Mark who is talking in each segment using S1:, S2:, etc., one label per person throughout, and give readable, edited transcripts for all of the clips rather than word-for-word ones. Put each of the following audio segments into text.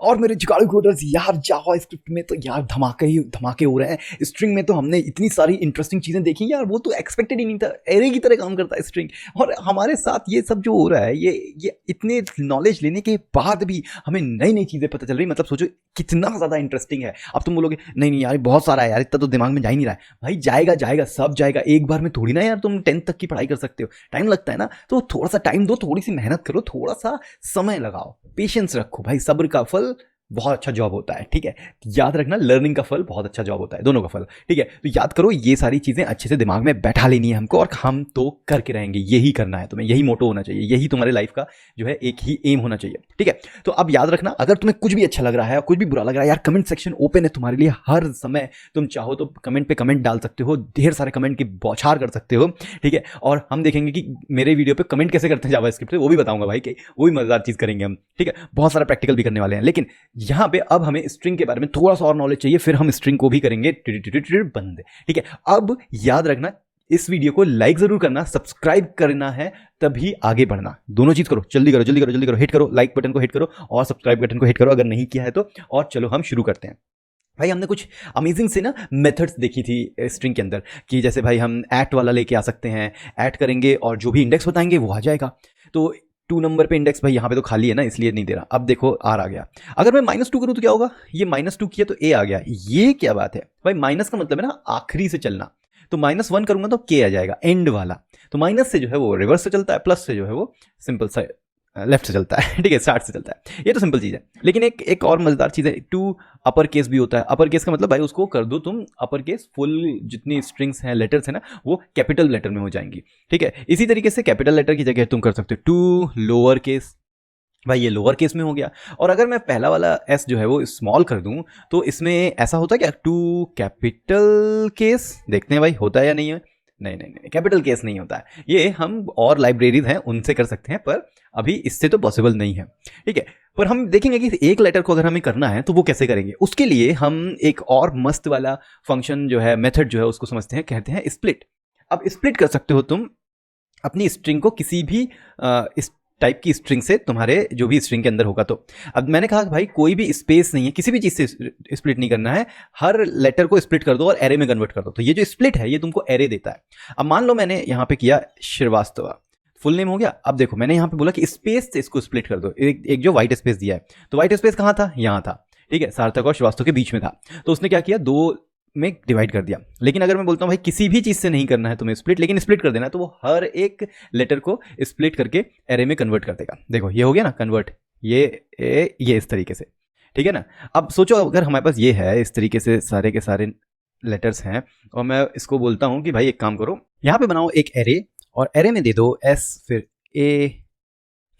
S1: और मेरे जुगाड़ू कोडर्स यार, जावा स्क्रिप्ट में तो यार धमाके ही धमाके हो रहे हैं। स्ट्रिंग में तो हमने इतनी सारी इंटरेस्टिंग चीज़ें देखी यार, वो तो एक्सपेक्टेड ही नहीं था। एरे की तरह काम करता है स्ट्रिंग। और हमारे साथ ये सब जो हो रहा है, ये इतने नॉलेज लेने के बाद भी हमें नई नई चीज़ें पता चल रही। मतलब सोचो कितना ज़्यादा इंटरेस्टिंग है। अब तुम बोलोगे नहीं नहीं यार बहुत सारा है यार, इतना तो दिमाग में जा ही नहीं रहा है। भाई जाएगा जाएगा, सब जाएगा। एक बार में थोड़ी ना यार तुम 10th तक की पढ़ाई कर सकते हो, टाइम लगता है ना। तो थोड़ा सा टाइम दो, थोड़ी सी मेहनत करो, थोड़ा सा समय लगाओ, पेशेंस रखो भाई। सब्र का फल बहुत अच्छा जॉब होता है, ठीक है। याद रखना, लर्निंग का फल बहुत अच्छा जॉब होता है, दोनों का फल, ठीक है। तो याद करो, ये सारी चीजें अच्छे से दिमाग में बैठा लेनी है हमको, और हम तो करके रहेंगे। यही करना है तुम्हें, यही मोटो होना चाहिए, यही तुम्हारे लाइफ का जो है एक ही एम होना चाहिए, ठीक है। तो अब याद रखना, अगर तुम्हें कुछ भी अच्छा लग रहा है और कुछ भी बुरा लग रहा है यार, कमेंट सेक्शन ओपन है तुम्हारे लिए हर समय। तुम चाहो तो कमेंट पे कमेंट डाल सकते हो, ढेर सारे कमेंट की बौछार कर सकते हो, ठीक है। और हम देखेंगे कि मेरे वीडियो पे कमेंट कैसे करते हैं जावास्क्रिप्ट से, वो भी बताऊंगा भाई, कि वो भी मजेदार चीज करेंगे हम, ठीक है। बहुत सारा प्रैक्टिकल भी करने वाले हैं। लेकिन यहाँ पे अब हमें स्ट्रिंग के बारे में थोड़ा सा और नॉलेज चाहिए, फिर हम स्ट्रिंग को भी करेंगे बंद, ठीक है। अब याद रखना, इस वीडियो को लाइक जरूर करना, सब्सक्राइब करना है, तभी आगे बढ़ना। दोनों चीज करो, जल्दी करो जल्दी करो जल्दी करो, हिट करो, लाइक बटन को हिट करो और सब्सक्राइब बटन को हिट करो अगर नहीं किया है तो। और चलो हम शुरू करते हैं। भाई हमने कुछ अमेजिंग से ना मेथड्स देखी थी स्ट्रिंग के अंदर, कि जैसे भाई हम ऐट वाला लेके आ सकते हैं, ऐट करेंगे और जो भी इंडेक्स बताएंगे वो आ जाएगा। तो 2 नंबर पे इंडेक्स, भाई यहाँ पे तो खाली है ना इसलिए नहीं दे रहा। अब देखो आर आ गया। अगर मैं -2 करूँ तो क्या होगा, ये -2 किया तो ए आ गया। ये क्या बात है भाई, माइनस का मतलब है ना आखिरी से चलना। तो -1 करूंगा तो के आ जाएगा, एंड वाला। तो माइनस से जो है वो रिवर्स से चलता है, प्लस से जो है वो सिंपल सा लेफ्ट से चलता है, ठीक है, स्टार्ट से चलता है। ये तो सिंपल चीज है। लेकिन एक और मजेदार चीज है, 2 अपर केस भी होता है। अपर केस का मतलब भाई उसको कर दो तुम अपर केस, फुल जितनी स्ट्रिंग्स हैं, लेटर्स है ना, वो कैपिटल लेटर में हो जाएंगी, ठीक है। इसी तरीके से कैपिटल लेटर की जगह तुम कर सकते हो 2 लोअर केस, भाई ये लोअर केस में हो गया। और अगर मैं पहला वाला एस जो है वो स्मॉल कर दूं तो इसमें ऐसा होता है क्या, 2 कैपिटल केस। देखते हैं भाई होता है या नहीं है। नहीं नहीं नहीं, कैपिटल केस नहीं होता है। ये हम और लाइब्रेरीज हैं उनसे कर सकते हैं, पर अभी इससे तो पॉसिबल नहीं है, ठीक है। पर हम देखेंगे कि एक लेटर को अगर हमें करना है तो वो कैसे करेंगे। उसके लिए हम एक और मस्त वाला फंक्शन जो है, मेथड जो है, उसको समझते हैं, कहते हैं स्प्लिट। अब स्प्लिट कर सकते हो तुम अपनी स्ट्रिंग को किसी भी इस टाइप की स्ट्रिंग से, तुम्हारे जो भी स्ट्रिंग के अंदर होगा। तो अब मैंने कहा भाई कोई भी स्पेस नहीं है, किसी भी चीज से स्प्लिट नहीं करना है, हर लेटर को स्प्लिट कर दो और एरे में कन्वर्ट कर दो। तो ये जो स्प्लिट है ये तुमको एरे देता है। अब मान लो मैंने यहाँ पे किया श्रीवास्तव, फुल नेम हो गया। अब देखो मैंने यहाँ पे बोला कि स्पेस से इसको स्प्लिट कर दो, एक जो व्हाइट स्पेस दिया है, तो व्हाइट स्पेस कहाँ था, यहाँ था, ठीक है, सार्थक और श्रीवास्तव के बीच में था। तो उसने क्या किया, 2 में डिवाइड कर दिया। लेकिन अगर मैं बोलता हूं भाई किसी भी चीज से नहीं करना है तुम्हें स्प्लिट, लेकिन स्प्लिट कर देना है, तो वो हर एक लेटर को स्प्लिट करके एरे में कन्वर्ट कर देगा। देखो ये हो गया ना कन्वर्ट, ये इस तरीके से, ठीक है ना। अब सोचो अगर हमारे पास ये है इस तरीके से सारे के सारे लेटर्स हैं, और मैं इसको बोलता हूं कि भाई एक काम करो, यहाँ पे बनाओ एक एरे, और एरे में दे दो एस, फिर ए,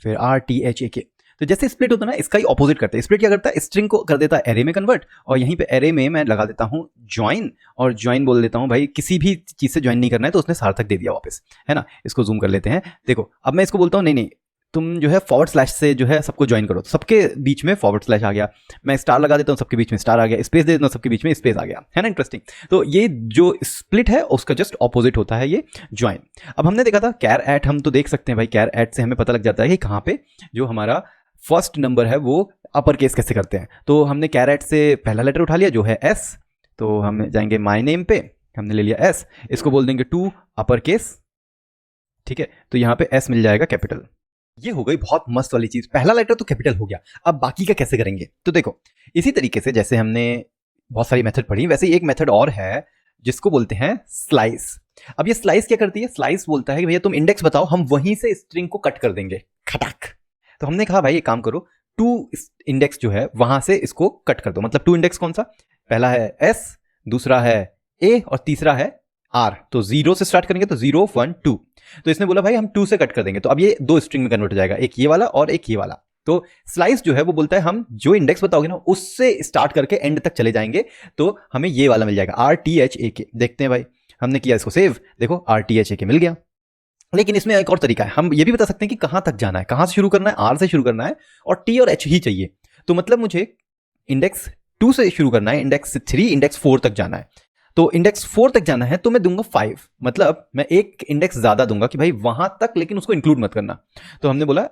S1: फिर RTHAK। तो जैसे स्प्लिट होता है ना, इसका ही ऑपोजिट करता है। स्प्लिट क्या करता है, स्ट्रिंग को कर देता है एरे में कन्वर्ट, और यहीं पे एरे में मैं लगा देता हूँ ज्वाइन, और ज्वाइन बोल देता हूँ भाई किसी भी चीज से ज्वाइन नहीं करना है, तो उसने सार्थक दे दिया वापस, है ना। इसको जूम कर लेते हैं। देखो अब मैं इसको बोलता हूँ नहीं नहीं, तुम जो है फॉरवर्ड स्लैश से जो है सबको ज्वाइन करो, तो सबके बीच में फॉरवर्ड स्लैश आ गया। मैं स्टार लगा देता हूँ, सबके बीच में स्टार आ गया। स्पेस दे देता हूँ, सबके बीच में स्पेस आ गया, है ना। इंटरेस्टिंग। तो ये जो स्प्लिट है उसका जस्ट ऑपोजिट होता है ये ज्वाइन। अब हमने देखा था कैर एट, हम तो देख सकते हैं भाई, कैर एट से हमें पता लग जाता है कि कहाँ पे जो हमारा फर्स्ट नंबर है वो अपर केस कैसे करते हैं। तो हमने कैर एट से पहला लेटर उठा लिया जो है एस, तो हम जाएंगे माई नेम पे, हमने ले लिया एस, इसको बोल देंगे 2 अपर केस, ठीक है। तो यहाँ पे एस मिल जाएगा कैपिटल। ये हो गई बहुत मस्त वाली चीज, पहला लेटर तो कैपिटल हो गया। अब बाकी का कैसे करेंगे, तो देखो इसी तरीके से जैसे हमने बहुत सारी मेथड पढ़ी, वैसे एक मेथड और है जिसको बोलते हैं स्लाइस। अब ये स्लाइस क्या करती है, स्लाइस बोलता है कि भैया तुम इंडेक्स बताओ, हम वहीं से स्ट्रिंग को कट कर देंगे, खटाक। तो हमने कहा भाई एक काम करो, 2 इंडेक्स जो है वहां से इसको कट कर दो। मतलब 2 इंडेक्स कौन सा, पहला है एस, दूसरा है ए, और तीसरा है आर। तो 0 से स्टार्ट करेंगे, तो 0 1 2। तो इसने बोला भाई हम 2 से कट कर देंगे, तो अब ये 2 स्ट्रिंग में कन्वर्ट हो जाएगा, एक ये वाला और एक ये वाला। तो स्लाइस जो है वो बोलता है हम जो इंडेक्स बताओगे ना उससे स्टार्ट करके एंड तक चले जाएंगे, तो हमें ये वाला मिल जाएगा RTHAK। देखते हैं भाई, हमने किया इसको सेव, देखो RTHAK मिल गया। लेकिन इसमें एक और तरीका है, हम ये भी बता सकते हैं कि कहां तक जाना है, कहां से शुरू करना है, आर से शुरू करना है, और टी और एच ही चाहिए। तो मतलब मुझे इंडेक्स 2 से शुरू करना है, इंडेक्स 3, इंडेक्स 4 तक जाना है। तो इंडेक्स 4 तक जाना है तो मैं दूंगा 5, मतलब मैं एक इंडेक्स ज्यादा दूंगा कि भाई वहां तक, लेकिन उसको इंक्लूड मत करना। तो हमने बोला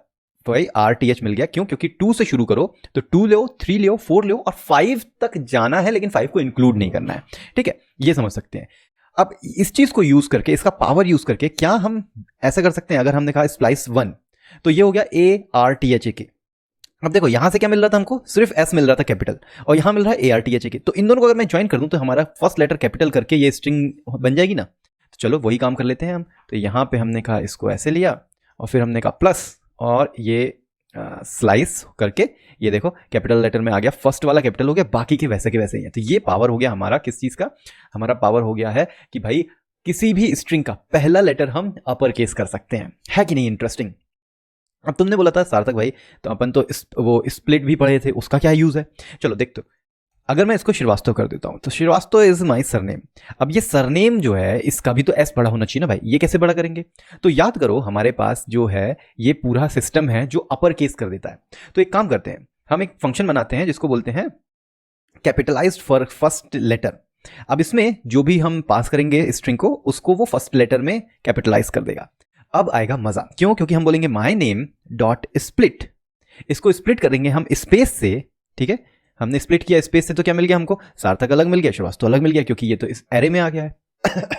S1: भाई RTH मिल गया। क्यों? क्योंकि 2 से शुरू करो तो 2 लो, 3 लो, 4 लो और 5 तक जाना है, लेकिन 5 को इंक्लूड नहीं करना है। ठीक है, ये समझ सकते हैं। अब इस चीज को यूज करके, इसका पावर यूज करके क्या हम ऐसा कर सकते हैं, अगर हमने कहा स्प्लाइस 1 तो ये हो गया ARTHAK। अब देखो यहां से क्या मिल रहा था हमको, सिर्फ S मिल रहा था कैपिटल, और यहां मिल रहा है ARTHAK। तो इन दोनों को अगर मैं ज्वाइन कर दूं तो हमारा फर्स्ट लेटर कैपिटल करके ये स्ट्रिंग बन जाएगी ना। तो चलो वही काम कर लेते हैं हम। तो यहां पे हमने कहा इसको ऐसे लिया और फिर हमने कहा प्लस और ये स्लाइस करके ये देखो कैपिटल लेटर में आ गया, फर्स्ट वाला कैपिटल हो गया, बाकी के वैसे ही है। तो ये पावर हो गया हमारा किस चीज का, हमारा पावर हो गया है कि भाई किसी भी स्ट्रिंग का पहला लेटर हम अपर केस कर सकते हैं। है कि नहीं इंटरेस्टिंग? अब तुमने बोला था सार्थक भाई तो अपन तो वो स्प्लिट भी पढ़े थे, उसका क्या यूज है? चलो देख, तो अगर मैं इसको श्रीवास्तव कर देता हूं तो श्रीवास्तव इज माई सरनेम। अब ये सरनेम जो है इसका भी तो एस बड़ा होना चाहिए ना भाई, ये कैसे बड़ा करेंगे? तो याद करो हमारे पास जो है ये पूरा सिस्टम है जो अपर केस कर देता है। तो एक काम करते हैं, हम एक फंक्शन बनाते हैं जिसको बोलते हैं कैपिटलाइज्ड फॉर फर्स्ट लेटर। अब इसमें जो भी हम पास करेंगे स्ट्रिंग को, उसको वो फर्स्ट लेटर में कैपिटलाइज कर देगा। अब आएगा मजा, क्यों? क्योंकि हम बोलेंगे माई नेम डॉट स्प्लिट, इसको स्प्लिट करेंगे हम स्पेस से। ठीक है, हमने स्प्लिट किया स्पेस से तो क्या मिल गया हमको, सार्थक अलग मिल गया, श्रीवास्तव अलग मिल गया, क्योंकि ये तो इस एरे में आ गया है।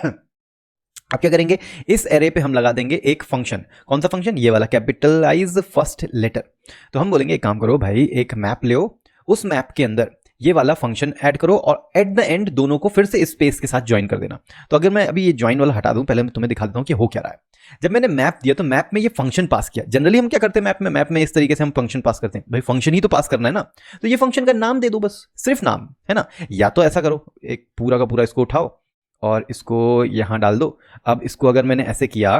S1: अब क्या करेंगे, इस एरे पे हम लगा देंगे एक फंक्शन। कौन सा फंक्शन? ये वाला, कैपिटलाइज फर्स्ट लेटर। तो हम बोलेंगे एक काम करो भाई, एक मैप लो, उस मैप के अंदर ये वाला फंक्शन ऐड करो और एट द एंड दोनों को फिर से स्पेस के साथ ज्वाइन कर देना। तो अगर मैं अभी ये ज्वाइन वाला हटा दूं, पहले मैं तुम्हें दिखा देता हूं कि हो क्या रहा है। जब मैंने मैप दिया तो मैप में ये फंक्शन पास किया। जनरली हम क्या करते हैं मैप में इस तरीके से हम फंक्शन पास करते हैं, भाई फंक्शन ही तो पास करना है ना, तो ये फंक्शन का नाम दे दो बस, सिर्फ नाम, है ना। या तो ऐसा करो, एक पूरा का पूरा इसको उठाओ और इसको यहां डाल दो। अब इसको अगर मैंने ऐसे किया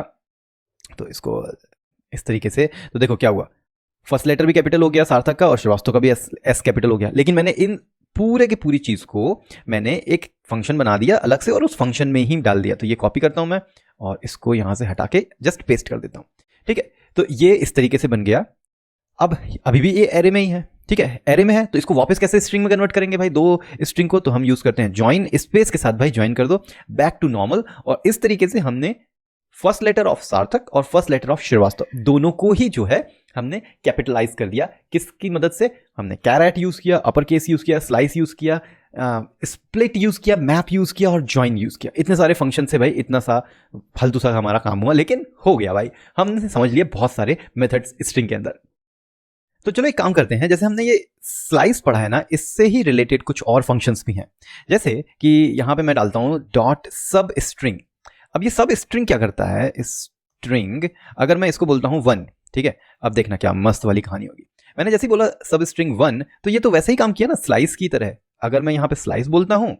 S1: तो इसको इस तरीके से, तो देखो क्या हुआ, फर्स्ट लेटर भी कैपिटल हो गया सार्थक का और श्रीवास्तव का भी एस कैपिटल हो गया। लेकिन मैंने इन पूरे की पूरी चीज को मैंने एक फंक्शन बना दिया अलग से और उस फंक्शन में ही डाल दिया। तो ये कॉपी करता हूं मैं और इसको यहां से हटा के जस्ट पेस्ट कर देता हूं। ठीक है, तो ये इस तरीके से बन गया। अब अभी भी ये एरे में ही है, ठीक है, एरे में है, तो इसको वापस कैसे स्ट्रिंग में कन्वर्ट करेंगे भाई, दो स्ट्रिंग को? तो हम यूज करते हैं ज्वाइन स्पेस के साथ, भाई ज्वाइन कर दो बैक टू नॉर्मल। और इस तरीके से हमने फर्स्ट लेटर ऑफ सार्थक और फर्स्ट लेटर ऑफ श्रीवास्तव दोनों को ही जो है हमने कैपिटलाइज कर दिया। किसकी मदद से? हमने कैरेट यूज किया, अपर केस यूज किया, स्लाइस यूज किया, स्प्लिट यूज किया, मैप यूज किया और ज्वाइन यूज किया। इतने सारे फंक्शन से भाई इतना सा फालतू सा हमारा काम हुआ, लेकिन हो गया भाई, हमने समझ लिया बहुत सारे मेथड्स स्ट्रिंग के अंदर। तो चलो एक काम करते हैं, जैसे हमने ये स्लाइस पढ़ा है ना, इससे ही रिलेटेड कुछ और फंक्शंस भी हैं। जैसे कि यहां पे मैं डालता हूं डॉट सब स्ट्रिंग। अब ये सब स्ट्रिंग क्या करता है, स्ट्रिंग अगर मैं इसको बोलता हूं 1, ठीक है, अब देखना क्या मस्त वाली कहानी होगी। मैंने जैसे ही बोला सब स्ट्रिंग 1 तो ये तो वैसे ही काम किया ना स्लाइस की तरह। अगर मैं यहाँ पे स्लाइस बोलता हूँ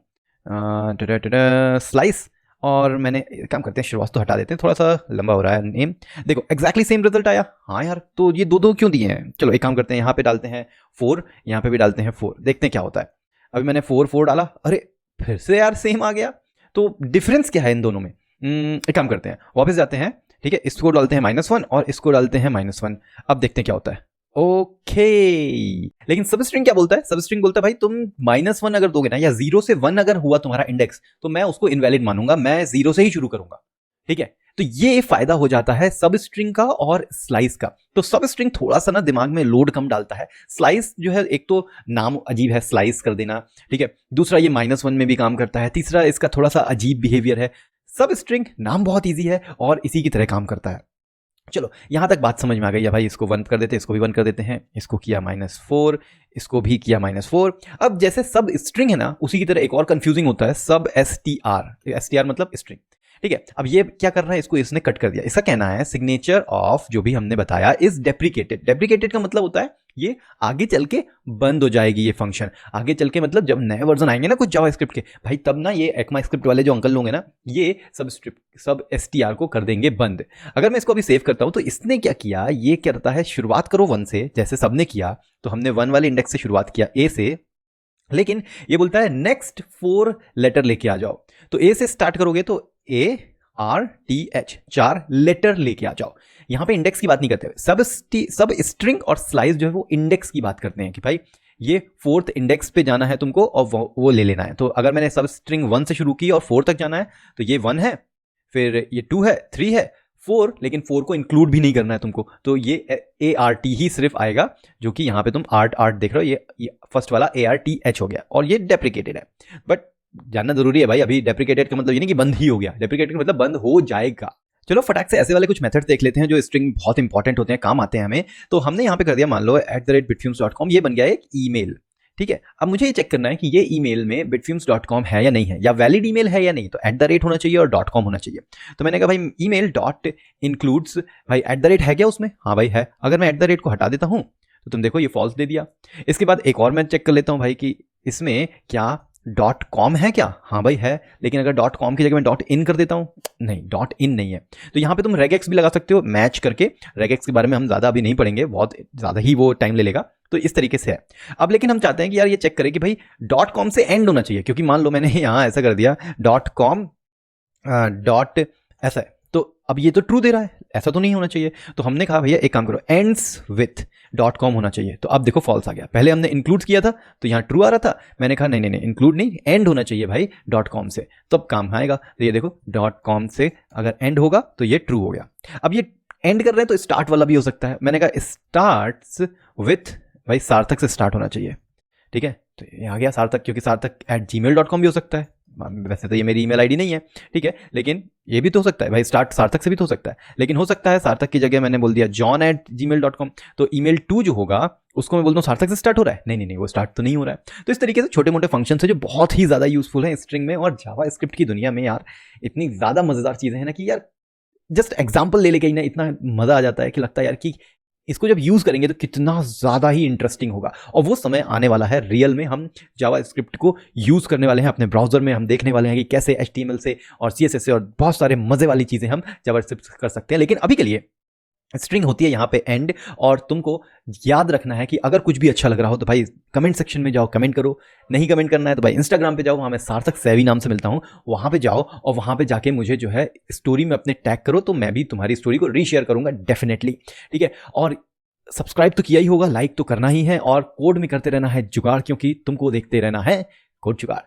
S1: स्लाइस, और मैंने काम करते हैं श्रीवास्तव हटा देते हैं, थोड़ा सा लंबा हो रहा है नेम। देखो एग्जैक्टली सेम रिजल्ट आया। हाँ यार, तो ये दो क्यों दिए हैं? चलो एक काम करते हैं, यहाँ पे डालते हैं 4, यहाँ पे भी डालते हैं 4, देखते हैं क्या होता है। अभी मैंने 4 डाला, अरे फिर से यार सेम आ गया। तो डिफरेंस क्या है इन दोनों में? एक काम करते हैं, वापस जाते हैं, ठीक है, इसको डालते हैं -1 और इसको डालते हैं -1। अब देखते हैं क्या होता है। ओके, लेकिन सब स्ट्रिंग क्या बोलता है? सब स्ट्रिंग बोलता है भाई तुम -1 अगर दोगे ना, या 0 से 1 अगर हुआ तुम्हारा इंडेक्स, तो मैं उसको इनवैलिड मानूंगा, मैं 0 से ही शुरू करूंगा। ठीक है, तो ये फायदा हो जाता है सब स्ट्रिंग का और स्लाइस का। तो सब स्ट्रिंग थोड़ा सा ना दिमाग में लोड कम डालता है। स्लाइस जो है, एक तो नाम अजीब है, स्लाइस कर देना, ठीक है, दूसरा ये -1 में भी काम करता है, तीसरा इसका थोड़ा सा अजीब बिहेवियर है। सब स्ट्रिंग नाम बहुत ईजी है और इसी की तरह काम करता है। चलो यहां तक बात समझ में आ गई है भाई। इसको 1 कर देते हैं, इसको भी 1 कर देते हैं, इसको किया -4, इसको भी किया -4। अब जैसे सब स्ट्रिंग है ना, उसी की तरह एक और कंफ्यूजिंग होता है सब str मतलब स्ट्रिंग। ठीक है, अब ये क्या कर रहा है, इसको इसने कट कर दिया। इसका कहना है सिग्नेचर ऑफ जो भी हमने बताया इज डेप्रिकेटेड। डेप्रिकेटेड का मतलब होता है ये आगे चल के बंद हो जाएगी ये फंक्शन। आगे चल के मतलब जब नए वर्जन आएंगे ना कुछ जावास्क्रिप्ट के, भाई तब ना ये ECMAScript वाले जो अंकल लोग हैं ना, ये सब str को कर देंगे बंद। अगर मैं इसको अभी सेव करता हूं तो इसने क्या किया, ये करता है शुरुआत करो 1 से, जैसे सबने किया। तो हमने 1 वाले इंडेक्स से शुरुआत किया A से, लेकिन ये बोलता है नेक्स्ट 4 लेटर लेके आ जाओ। तो A से स्टार्ट करोगे तो ARTH 4 लेटर लेके आ जाओ। यहां पे इंडेक्स की बात नहीं करते हुए, सब स्ट्रिंग और स्लाइस जो है वो इंडेक्स की बात करते हैं कि भाई ये 4th इंडेक्स पे जाना है तुमको और वो ले लेना है। तो अगर मैंने सब स्ट्रिंग 1 से शुरू की और 4 तक जाना है तो ये 1 है, फिर ये 2 है, 3 है, 4, लेकिन 4 को इंक्लूड भी नहीं करना है तुमको, तो ये ART ही सिर्फ आएगा, जो कि यहाँ पे तुम आर्ट देख रहे हो, ये फर्स्ट वाला ARTH हो गया, और ये डेप्रिकेटेड है। बट जानना जरूरी है भाई, अभी डेप्रिकेटेड का मतलब ये नहीं कि बंद ही हो गया, डेप्रिकेटेड का मतलब बंद हो जाएगा। चलो फटाक से ऐसे वाले कुछ मेथड देख लेते हैं जो स्ट्रिंग बहुत इंपॉर्टेंट होते हैं, काम आते हैं हमें। तो हमने यहाँ पे कर दिया, मान लो @bitfumes.com, ये बन गया एक ईमेल, ठीक है। अब मुझे ये चेक करना है कि ये ईमेल में bitfumes.com है या नहीं है, या वैलिड ईमेल है या नहीं, तो @ होना चाहिए और .com होना चाहिए। तो मैंने कहा भाई ईमेल डॉट इंक्लूड्स, भाई @ है क्या उसमें, हाँ भाई है। अगर मैं @ को हटा देता हूँ तो तुम देखो ये फॉल्स दे दिया। इसके बाद एक और मैं चेक कर लेता हूँ भाई कि इसमें क्या .com है क्या, हाँ भाई है। लेकिन अगर .com की जगह मैं .in कर देता हूँ, नहीं .in नहीं है। तो यहाँ पे तुम regex भी लगा सकते हो मैच करके, regex के बारे में हम ज़्यादा अभी नहीं पढ़ेंगे, बहुत ज़्यादा ही वो टाइम ले लेगा। तो इस तरीके से है। अब लेकिन हम चाहते हैं कि यार ये चेक करें कि भाई .com से एंड होना चाहिए, क्योंकि मान लो मैंने यहाँ ऐसा कर दिया .com ऐसा है, तो अब ये तो ट्रू दे रहा है, ऐसा तो नहीं होना चाहिए। तो हमने कहा भैया एक काम करो, ends with .com होना चाहिए। तो अब देखो फॉल्स आ गया, पहले हमने इंक्लूड किया था तो यहाँ ट्रू आ रहा था, मैंने कहा नहीं इंक्लूड नहीं, एंड होना चाहिए भाई .com से, तब काम आएगा। तो ये देखो .com से अगर एंड होगा तो ये ट्रू हो गया। अब ये एंड कर रहे हैं तो स्टार्ट वाला भी हो सकता है, मैंने कहा स्टार्ट्स विथ, भाई सार्थक से स्टार्ट होना चाहिए, ठीक है। तो ये आ गया सार्थक, क्योंकि सार्थक @gmail.com भी हो सकता है, वैसे तो ये मेरी ईमेल आईडी नहीं है, ठीक है, लेकिन ये भी तो हो सकता है भाई, स्टार्ट सार्थक से भी तो हो सकता है। लेकिन हो सकता है सार्थक की जगह मैंने बोल दिया john@gmail.com, तो ईमेल 2 जो होगा उसको मैं बोलता हूँ सार्थक से स्टार्ट हो रहा है, नहीं वो स्टार्ट तो नहीं हो रहा है। तो इस तरीके से छोटे मोटे फंक्शन है जो बहुत ही ज़्यादा यूजफुल है स्ट्रिंग में। और जावास्क्रिप्ट की दुनिया में यार इतनी ज़्यादा मज़ेदार चीज़ें हैं ना कि यार जस्ट एग्जाम्पल ले लेके ही ना इतना मज़ा आ जाता है कि लगता है यार कि इसको जब यूज़ करेंगे तो कितना ज़्यादा ही इंटरेस्टिंग होगा। और वो समय आने वाला है रियल में, हम जावास्क्रिप्ट को यूज़ करने वाले हैं अपने ब्राउज़र में, हम देखने वाले हैं कि कैसे HTML से और CSS से और बहुत सारे मज़े वाली चीज़ें हम जावास्क्रिप्ट कर सकते हैं। लेकिन अभी के लिए स्ट्रिंग होती है यहाँ पे एंड, और तुमको याद रखना है कि अगर कुछ भी अच्छा लग रहा हो तो भाई कमेंट सेक्शन में जाओ, कमेंट करो। नहीं कमेंट करना है तो भाई इंस्टाग्राम पे जाओ, वहाँ मैं सार्थक सैवी नाम से मिलता हूँ, वहाँ पे जाओ और वहाँ पे जाके मुझे जो है स्टोरी में अपने टैग करो, तो मैं भी तुम्हारी स्टोरी को रीशेयर करूँगा डेफिनेटली, ठीक है। और सब्सक्राइब तो किया ही होगा, लाइक तो करना ही है, और कोड में करते रहना है जुगाड़, क्योंकि तुमको देखते रहना है कोड जुगाड़।